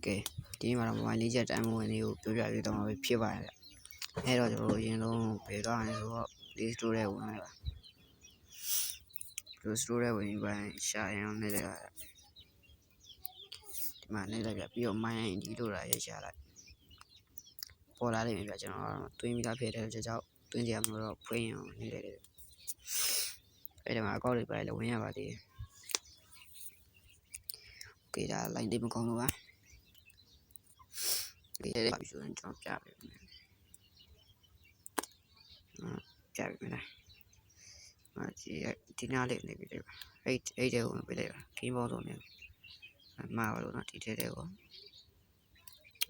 ကဲဒီမှာတော့ mobile လေးချက်တိုင်းဝင်လေးကိုပြောပြပေးတော့မှာပဲဖြစ်ပါတယ်ဗျအဲ့တော့ကျွန်တော်တို့အရင်ဆုံးဘယ်သွားလဲဆိုတော့ Play Store ထဲဝင်လိုက်ပါ Play Store ထဲဝင်ပြီးပိုင်းရှာရင်အောင်နေလိုက်ပါဒီမှာနေလိုက်ပြပြီးတော့ My ID လို့လာရေးရှာလိုက်ပေါ်လာလိမ့်မယ်ဗျကျွန်တော်တွင်းမိသားဖြစ်တဲ့ကြောင့်တွင်းကြရမလို့တော့ဖွင့်အောင်နေလိုက်တယ်အဲ့ဒီမှာအကောင့်လေးပဲလည်းဝင်ရပါသေးတယ်โอเคဒါ line လေးမကောင်းလို့ပါဒီထဲမှာဆိုရင်ကျွန်တော်ပြပေးမယ်ပြပေးမယ်ဒီနားလေးနေပြီလေအဲ့တဲကိုပြလိုက်ပါ keyboard တော့နေမှာပါလို့နော်ဒီထဲကို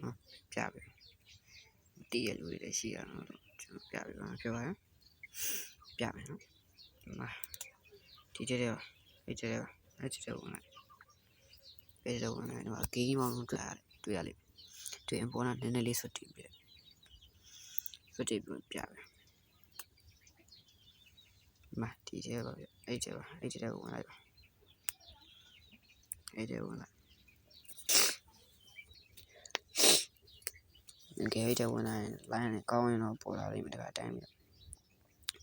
နော်ပြပေးတည့်ရလူတွေလည်းရှိရတော့ကျွန်တော်ပြပေးပါဖြစ်ပါရဲ့ပြမယ်နော်မှာဒီထဲကိုအဲ့ထဲကိုဝင်လိုက်အဲ့ထဲဝင်လိုက်တော့ keyboard တွေ့ရလိမ့်မယ်တွေ့ရင်ပေါ်လာနည်းနည်းလေးဆွတ်တင်ပြပြမယ်မှာဒီထဲပါဗျအဲ့ထဲကိုဝင်လိုက်ပါအဲ့ထဲဝင်လိုက်ကဲအဲ့ထဲဝင်လိုက် line နဲ့ကောင်းရင်တော့ပေါ်လာလိမ့်မယ်တခါတိုင်းပြီ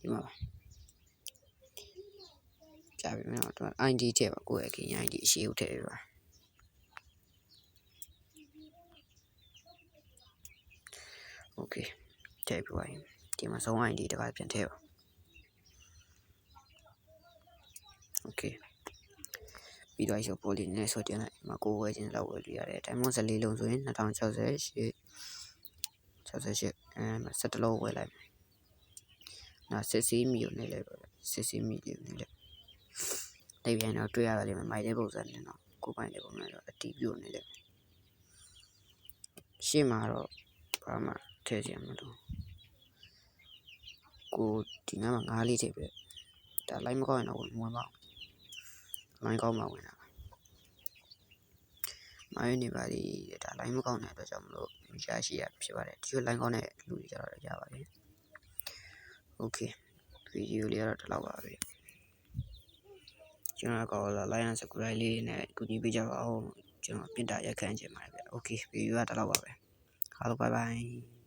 ဒီမှာပါပြပြီမယ်တော့ ID ထည့်ပါကိုယ့်ရဲ့ key ID အရှိကိုထည့်ပါโอเคထည့်ပြီးပါရင်ဒီမှာဆုံး ID တခါပြန်ထည့်ပါโอเคပြီးတော့ဆိုပိုလီနဲ့ဆိုတင်လိုက်ဒီမှာကိုဝယ်ခြင်းလောက်ဝယ်လို့ရတယ်တိုင်းမွန်14လုံးဆိုရင်2068 17လုံးဝယ်လိုက်နော်စစ်စီးမီကိုနေလိုက်ပါစစ်စီးမီကိုနေလိုက်တိတ်ပြန်တော့တွေ့ရတယ်လေမိုက်တဲ့ပုံစံနဲ့တော့ကိုပိုင်တဲ့ပုံစံတော့အတီးပြိုနေတယ်ရှေ့မှာတော့ဘာမှထည့်ချင်မလို့ကိုဒီနားမှာ9လေးထည့်ပြဒါ line မကောင်းရင်တော့ဝင်ပါ line ကောင်းမှဝင်တာမိုင်းနေပါလေဒါ line မကောင်းတဲ့အတွက်ကြောင့်မလို့ရရှိရဖြစ်ပါတယ်ဒီလို line ကောင်းတဲ့လူတွေကြတော့ရပါတယ်โอเคဗီဒီယိုလေးကတော့ဒီလောက်ပါပဲကျွန်တော်ကောလာ line and subscribe လေးနဲ့ကူညီပေးကြပါဦးကျွန်တော်ပြင်တာရက်ခန့်ချင်ပါတယ်ဗျโอเคဗီဒီယိုကဒီလောက်ပါပဲ Hello bye bye